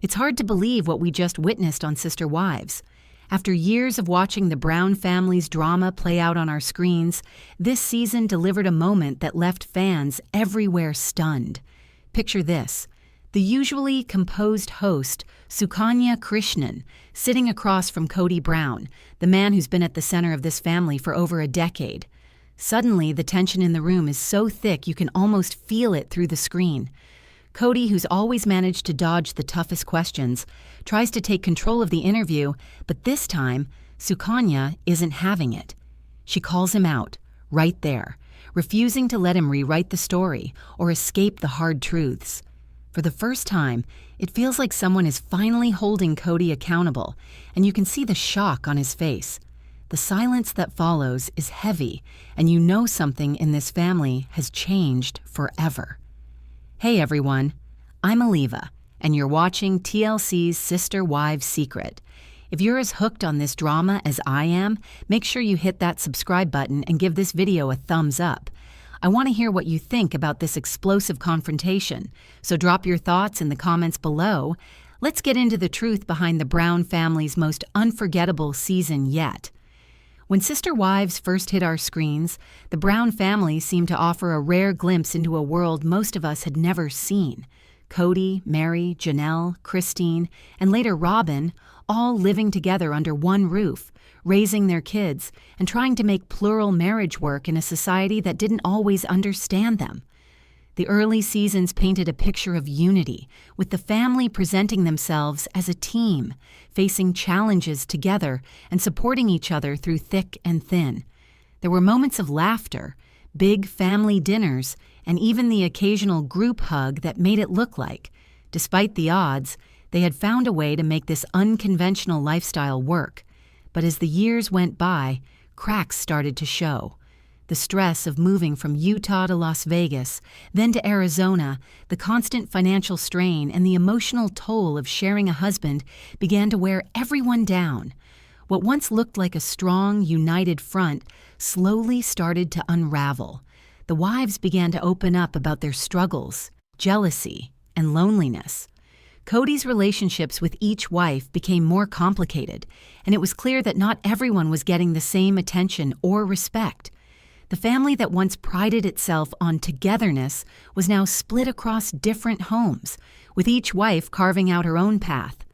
It's hard to believe what we just witnessed on Sister Wives. After years of watching the Brown family's drama play out on our screens, this season delivered a moment that left fans everywhere stunned. Picture this: the usually composed host, Sukanya Krishnan, sitting across from Cody Brown, the man who's been at the center of this family for over a decade. Suddenly, the tension in the room is so thick you can almost feel it through the screen. Cody, who's always managed to dodge the toughest questions, tries to take control of the interview, but this time, Sukanya isn't having it. She calls him out, right there, refusing to let him rewrite the story or escape the hard truths. For the first time, it feels like someone is finally holding Cody accountable, and you can see the shock on his face. The silence that follows is heavy, and you know something in this family has changed forever. Hey everyone, I'm Aliva, and you're watching TLC's Sister Wives Secret. If you're as hooked on this drama as I am, make sure you hit that subscribe button and give this video a thumbs up. I want to hear what you think about this explosive confrontation, so drop your thoughts in the comments below. Let's get into the truth behind the Brown family's most unforgettable season yet. When Sister Wives first hit our screens, the Brown family seemed to offer a rare glimpse into a world most of us had never seen. Cody, Mary, Janelle, Christine, and later Robyn, all living together under one roof, raising their kids, and trying to make plural marriage work in a society that didn't always understand them. The early seasons painted a picture of unity, with the family presenting themselves as a team, facing challenges together and supporting each other through thick and thin. There were moments of laughter, big family dinners, and even the occasional group hug that made it look like, despite the odds, they had found a way to make this unconventional lifestyle work. But as the years went by, cracks started to show. The stress of moving from Utah to Las Vegas, then to Arizona, the constant financial strain, and the emotional toll of sharing a husband began to wear everyone down. What once looked like a strong, united front slowly started to unravel. The wives began to open up about their struggles, jealousy, and loneliness. Cody's relationships with each wife became more complicated, and it was clear that not everyone was getting the same attention or respect. The family that once prided itself on togetherness was now split across different homes, with each wife carving out her own path.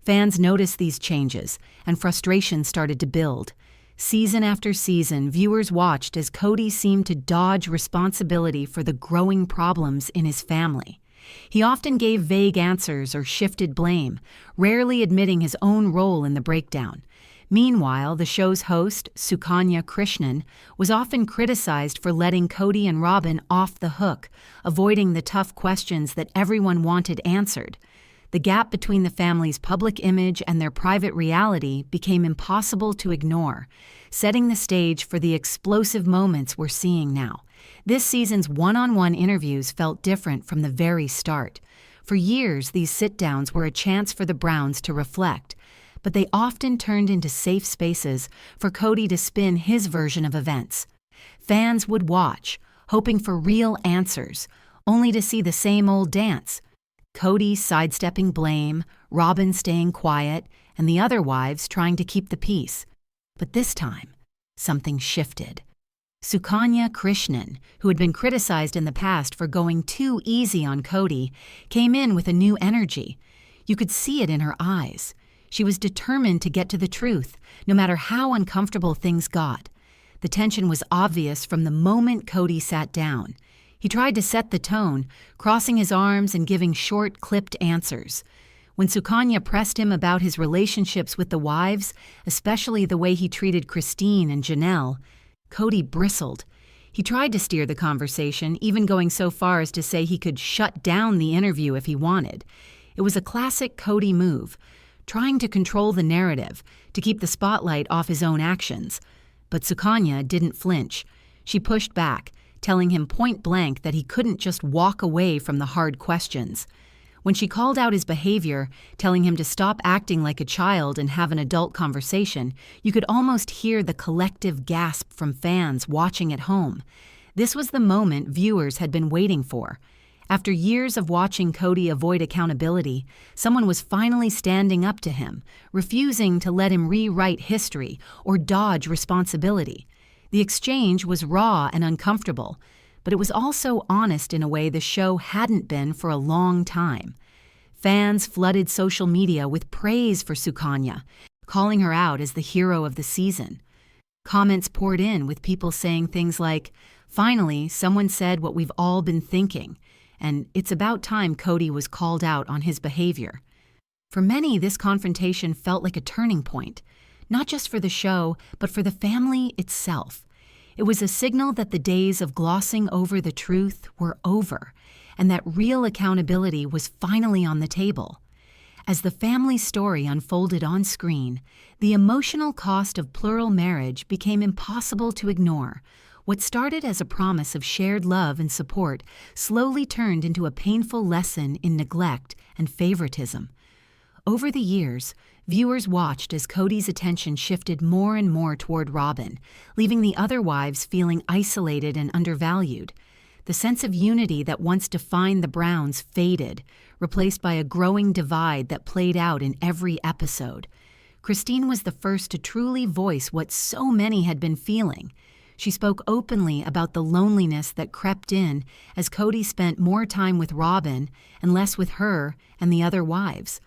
Fans noticed these changes, and frustration started to build. Season after season, viewers watched as Cody seemed to dodge responsibility for the growing problems in his family. He often gave vague answers or shifted blame, rarely admitting his own role in the breakdown. Meanwhile, the show's host, Sukanya Krishnan, was often criticized for letting Cody and Robyn off the hook, avoiding the tough questions that everyone wanted answered. The gap between the family's public image and their private reality became impossible to ignore, setting the stage for the explosive moments we're seeing now. This season's one-on-one interviews felt different from the very start. For years, these sit-downs were a chance for the Browns to reflect, but they often turned into safe spaces for Cody to spin his version of events. Fans would watch, hoping for real answers, only to see the same old dance. Cody sidestepping blame, Robyn staying quiet, and the other wives trying to keep the peace. But this time, something shifted. Sukanya Krishnan, who had been criticized in the past for going too easy on Cody, came in with a new energy. You could see it in her eyes. She was determined to get to the truth, no matter how uncomfortable things got. The tension was obvious from the moment Cody sat down. He tried to set the tone, crossing his arms and giving short, clipped answers. When Sukanya pressed him about his relationships with the wives, especially the way he treated Christine and Janelle, Cody bristled. He tried to steer the conversation, even going so far as to say he could shut down the interview if he wanted. It was a classic Cody move, trying to control the narrative, to keep the spotlight off his own actions. But Sukanya didn't flinch. She pushed back, telling him point blank that he couldn't just walk away from the hard questions. When she called out his behavior, telling him to stop acting like a child and have an adult conversation, you could almost hear the collective gasp from fans watching at home. This was the moment viewers had been waiting for. After years of watching Cody avoid accountability, someone was finally standing up to him, refusing to let him rewrite history or dodge responsibility. The exchange was raw and uncomfortable, but it was also honest in a way the show hadn't been for a long time. Fans flooded social media with praise for Sukanya, calling her out as the hero of the season. Comments poured in with people saying things like, "Finally, someone said what we've all been thinking," and "It's about time Cody was called out on his behavior." For many, this confrontation felt like a turning point, not just for the show, but for the family itself. It was a signal that the days of glossing over the truth were over, and that real accountability was finally on the table. As the family story unfolded on screen, the emotional cost of plural marriage became impossible to ignore. What started as a promise of shared love and support slowly turned into a painful lesson in neglect and favoritism. Over the years, viewers watched as Cody's attention shifted more and more toward Robyn, leaving the other wives feeling isolated and undervalued. The sense of unity that once defined the Browns faded, replaced by a growing divide that played out in every episode. Krishnan was the first to truly voice what so many had been feeling. She spoke openly about the loneliness that crept in as Cody spent more time with Robyn and less with her and the other wives.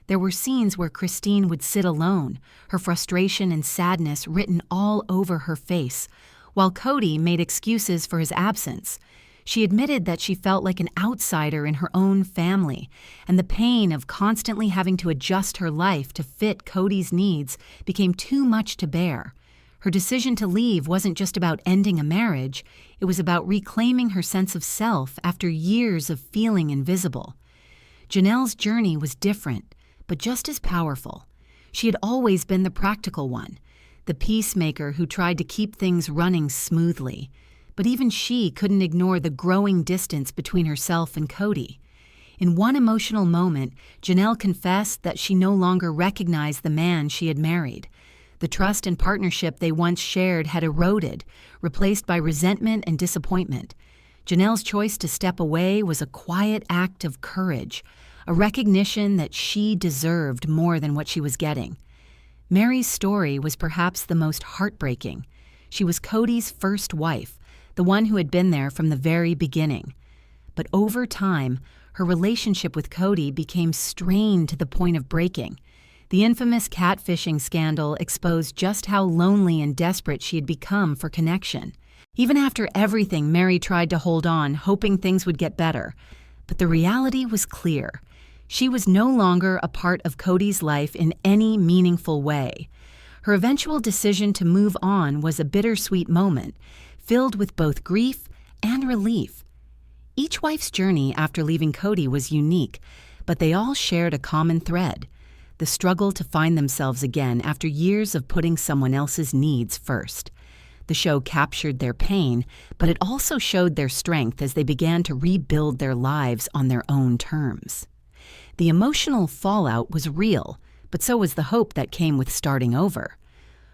There were scenes where Krishnan would sit alone, her frustration and sadness written all over her face, while Cody made excuses for his absence. She admitted that she felt like an outsider in her own family, and the pain of constantly having to adjust her life to fit Cody's needs became too much to bear. Her decision to leave wasn't just about ending a marriage, it was about reclaiming her sense of self after years of feeling invisible. Janelle's journey was different, but just as powerful. She had always been the practical one, the peacemaker who tried to keep things running smoothly. But even she couldn't ignore the growing distance between herself and Cody. In one emotional moment, Janelle confessed that she no longer recognized the man she had married. The trust and partnership they once shared had eroded, replaced by resentment and disappointment. Janelle's choice to step away was a quiet act of courage, a recognition that she deserved more than what she was getting. Mary's story was perhaps the most heartbreaking. She was Cody's first wife, the one who had been there from the very beginning. But over time, her relationship with Cody became strained to the point of breaking. The infamous catfishing scandal exposed just how lonely and desperate she had become for connection. Even after everything, Mary tried to hold on, hoping things would get better. But the reality was clear. She was no longer a part of Cody's life in any meaningful way. Her eventual decision to move on was a bittersweet moment, filled with both grief and relief. Each wife's journey after leaving Cody was unique, but they all shared a common thread: the struggle to find themselves again after years of putting someone else's needs first. The show captured their pain, but it also showed their strength as they began to rebuild their lives on their own terms. The emotional fallout was real, but so was the hope that came with starting over.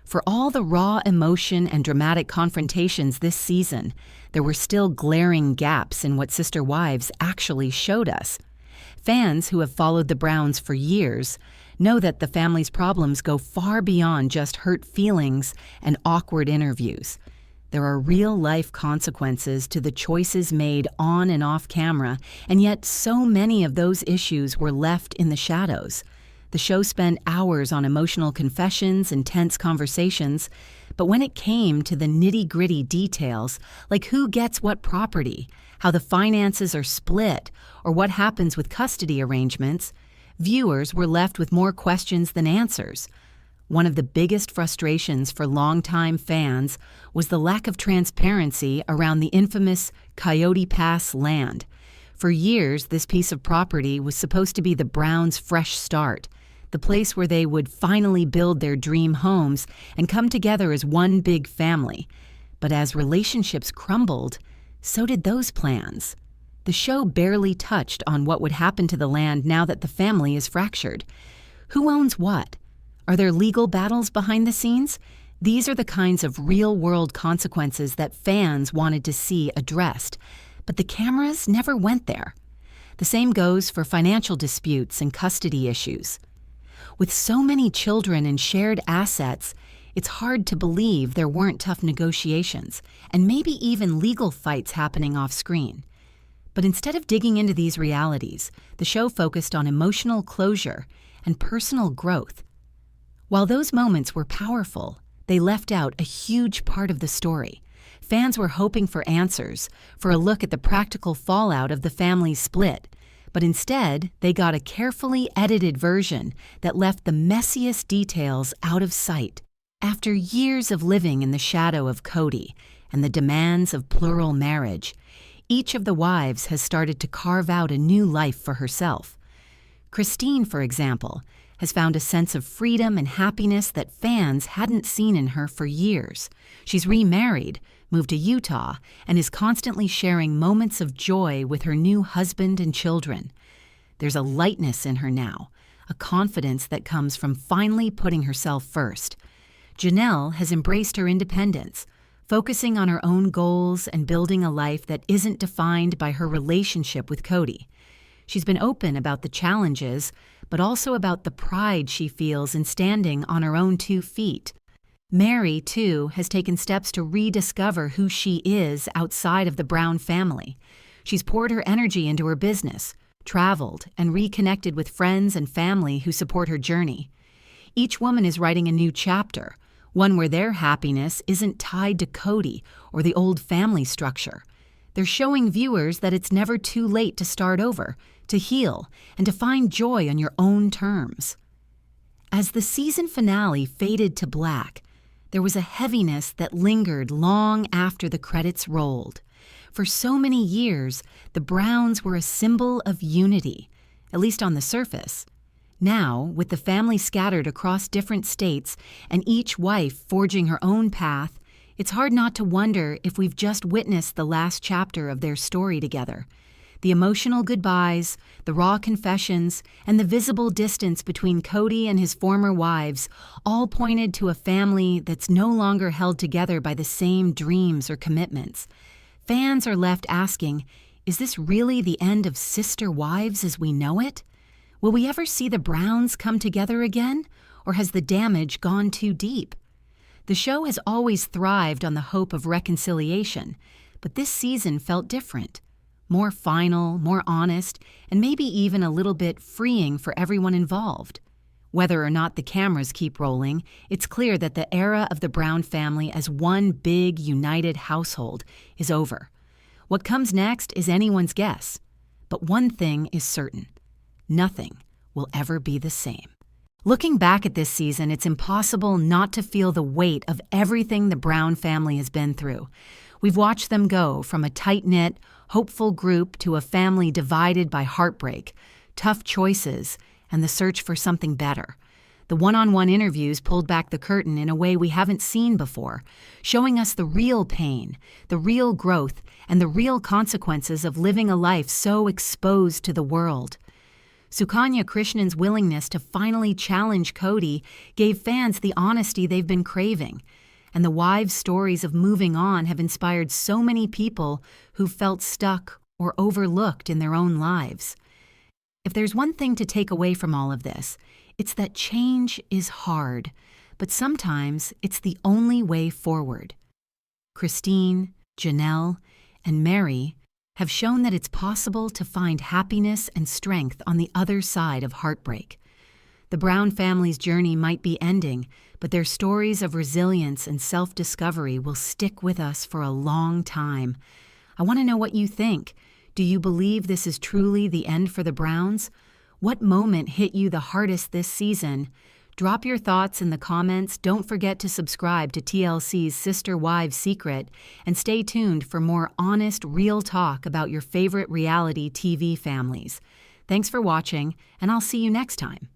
For all the raw emotion and dramatic confrontations this season, there were still glaring gaps in what Sister Wives actually showed us. Fans who have followed the Browns for years know that the family's problems go far beyond just hurt feelings and awkward interviews. There are real-life consequences to the choices made on and off camera, and yet so many of those issues were left in the shadows. The show spent hours on emotional confessions and tense conversations, but when it came to the nitty-gritty details, like who gets what property, how the finances are split, or what happens with custody arrangements, viewers were left with more questions than answers. One of the biggest frustrations for longtime fans was the lack of transparency around the infamous Coyote Pass land. For years, this piece of property was supposed to be the Browns' fresh start, the place where they would finally build their dream homes and come together as one big family. But as relationships crumbled, so did those plans. The show barely touched on what would happen to the land now that the family is fractured. Who owns what? Are there legal battles behind the scenes? These are the kinds of real-world consequences that fans wanted to see addressed, but the cameras never went there. The same goes for financial disputes and custody issues. With so many children and shared assets, it's hard to believe there weren't tough negotiations and maybe even legal fights happening off-screen. But instead of digging into these realities, the show focused on emotional closure and personal growth. While those moments were powerful, they left out a huge part of the story. Fans were hoping for answers, for a look at the practical fallout of the family's split, but instead they got a carefully edited version that left the messiest details out of sight. After years of living in the shadow of Cody and the demands of plural marriage, each of the wives has started to carve out a new life for herself. Krishnan, for example, has found a sense of freedom and happiness that fans hadn't seen in her for years. She's remarried, moved to Utah, and is constantly sharing moments of joy with her new husband and children. There's a lightness in her now, a confidence that comes from finally putting herself first. Janelle has embraced her independence, focusing on her own goals and building a life that isn't defined by her relationship with Cody. She's been open about the challenges, but also about the pride she feels in standing on her own 2 feet. Mary, too, has taken steps to rediscover who she is outside of the Brown family. She's poured her energy into her business, traveled, and reconnected with friends and family who support her journey. Each woman is writing a new chapter, one where their happiness isn't tied to Cody or the old family structure. They're showing viewers that it's never too late to start over, to heal, and to find joy on your own terms. As the season finale faded to black, there was a heaviness that lingered long after the credits rolled. For so many years, the Browns were a symbol of unity, at least on the surface. Now, with the family scattered across different states and each wife forging her own path, it's hard not to wonder if we've just witnessed the last chapter of their story together. The emotional goodbyes, the raw confessions, and the visible distance between Cody and his former wives all pointed to a family that's no longer held together by the same dreams or commitments. Fans are left asking, is this really the end of sister wives as we know it? Will we ever see the Browns come together again, or has the damage gone too deep? The show has always thrived on the hope of reconciliation, but this season felt different. More final, more honest, and maybe even a little bit freeing for everyone involved. Whether or not the cameras keep rolling, it's clear that the era of the Brown family as one big, united household is over. What comes next is anyone's guess. But one thing is certain. Nothing will ever be the same. Looking back at this season, it's impossible not to feel the weight of everything the Brown family has been through. We've watched them go from a tight-knit, hopeful group to a family divided by heartbreak, tough choices, and the search for something better. The one-on-one interviews pulled back the curtain in a way we haven't seen before, showing us the real pain, the real growth, and the real consequences of living a life so exposed to the world. Sukanya Krishnan's willingness to finally challenge Cody gave fans the honesty they've been craving, and the wives' stories of moving on have inspired so many people who felt stuck or overlooked in their own lives. If there's one thing to take away from all of this, it's that change is hard, but sometimes it's the only way forward. Krishnan, Janelle, and Mary have shown that it's possible to find happiness and strength on the other side of heartbreak. The Brown family's journey might be ending, but their stories of resilience and self-discovery will stick with us for a long time. I want to know what you think. Do you believe this is truly the end for the Browns? What moment hit you the hardest this season? Drop your thoughts in the comments. Don't forget to subscribe to TLC's Sister Wives Secret, and stay tuned for more honest, real talk about your favorite reality TV families. Thanks for watching, and I'll see you next time.